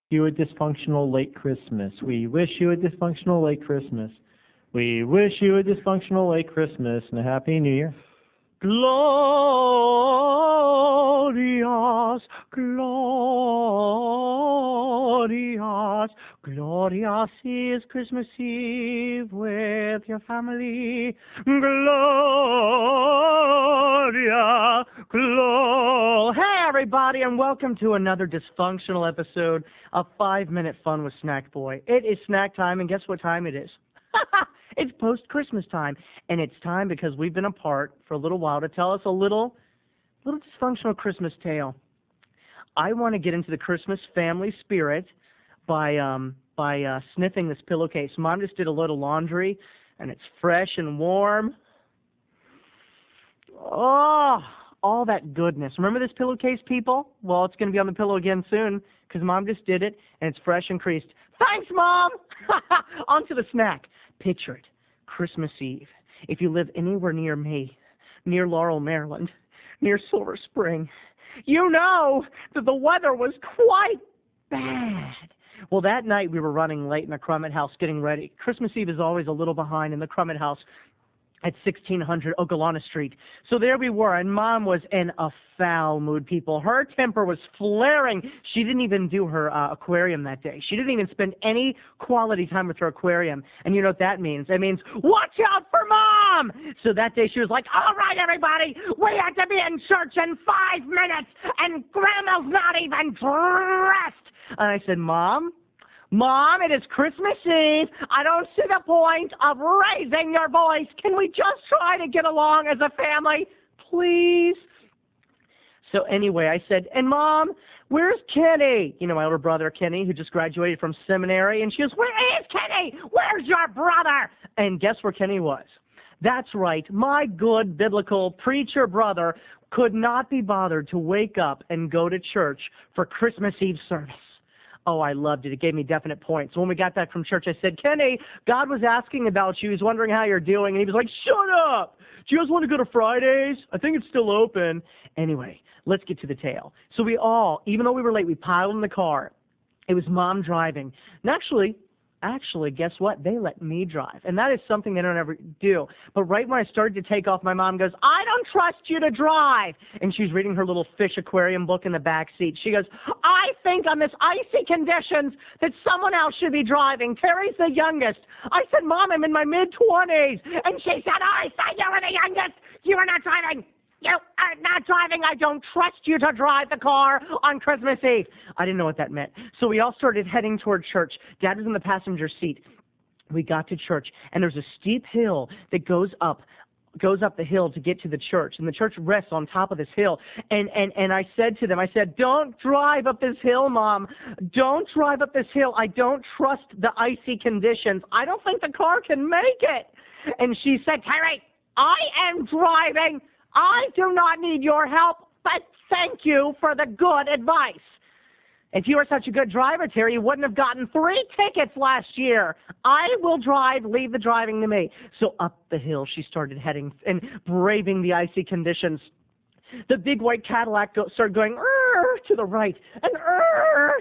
you a dysfunctional late Christmas. We wish you a dysfunctional late Christmas. We wish you a dysfunctional late Christmas and a Happy New Year. Glorious, glorious, glorious is Christmas Eve with your family. Gloria, Hey everybody, and welcome to another dysfunctional episode of 5-Minute Fun with Snackboy. It is snack time, and guess what time it is? It's post-Christmas time, and it's time because we've been apart for a little while to tell us a little dysfunctional Christmas tale. I want to get into the Christmas family spirit by sniffing this pillowcase. Mom just did a load of laundry, and it's fresh and warm. Oh, all that goodness. Remember this pillowcase, people? Well, it's going to be on the pillow again soon because Mom just did it, and it's fresh and creased. Thanks, Mom! On to the snack. Picture it. Christmas Eve. If you live anywhere near me, near Laurel, Maryland, near Silver Spring, you know that the weather was quite bad. Well, that night we were running late in the Crummett house getting ready. Christmas Eve is always a little behind in the Crummett house at 1600 Okalana Street. So there we were, and Mom was in a foul mood, people. Her temper was flaring. She didn't even do her aquarium that day. She didn't even spend any quality time with her aquarium. And you know what that means? It means, watch out for Mom! So that day she was like, all right, everybody, we have to be in church in 5 minutes, and Grandma's not even dressed. And I said, Mom, it is Christmas Eve. I don't see the point of raising your voice. Can we just try to get along as a family, please? So anyway, I said, and Mom, where's Kenny? You know, my older brother, Kenny, who just graduated from seminary. And she goes, where is Kenny? Where's your brother? And guess where Kenny was? That's right. My good biblical preacher brother could not be bothered to wake up and go to church for Christmas Eve service. Oh, I loved it. It gave me definite points. When we got back from church, I said, Kenny, God was asking about you. He's wondering how you're doing. And he was like, shut up. Do you guys want to go to Fridays? I think it's still open. Anyway, let's get to the tale. So we all, even though we were late, we piled in the car. It was Mom driving. And actually, guess what? They let me drive. And that is something they don't ever do. But right when I started to take off, my mom goes, I don't trust you to drive. And she's reading her little fish aquarium book in the back seat. She goes, I think on this icy conditions that someone else should be driving. Terry's the youngest. I said, Mom, I'm in my mid-20s. And she said, I said you were the youngest. You are not driving. You are not driving. I don't trust you to drive the car on Christmas Eve. I didn't know what that meant. So we all started heading toward church. Dad was in the passenger seat. We got to church, and there's a steep hill that goes up the hill to get to the church, and the church rests on top of this hill. And I said to them, I said, don't drive up this hill, Mom. Don't drive up this hill. I don't trust the icy conditions. I don't think the car can make it. And she said, Terry, I am driving. I do not need your help, but thank you for the good advice. If you were such a good driver, Terry, you wouldn't have gotten 3 tickets last year. I will drive, leave the driving to me. So up the hill she started heading and braving the icy conditions. The big white Cadillac started going to the right, and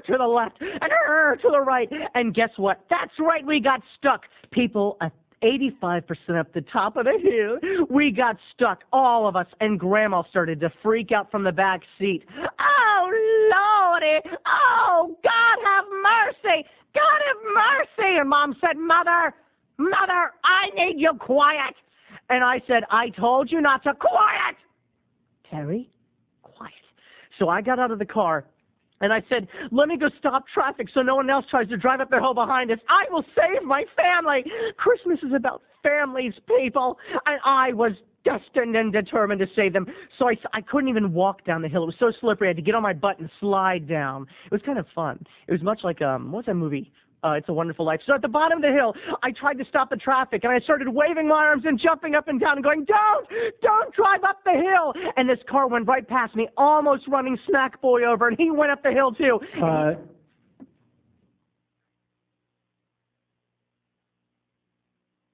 to the left, and to the right. And guess what? That's right, we got stuck. People, 85% up the top of the hill, we got stuck, all of us, and Grandma started to freak out from the back seat. Oh, Lordy! Oh, God have mercy! God have mercy! And Mom said, Mother, I need you quiet. And I said, I told you not to. Quiet! Terry, quiet. So I got out of the car, and I said, let me go stop traffic so no one else tries to drive up the hill behind us. I will save my family. Christmas is about families, people. And I was destined and determined to save them. So I couldn't even walk down the hill. It was so slippery. I had to get on my butt and slide down. It was kind of fun. It was much like, what's that movie? It's a Wonderful Life. So at the bottom of the hill, I tried to stop the traffic, and I started waving my arms and jumping up and down and going, don't drive up the hill. And this car went right past me, almost running Snackboy over, and he went up the hill too.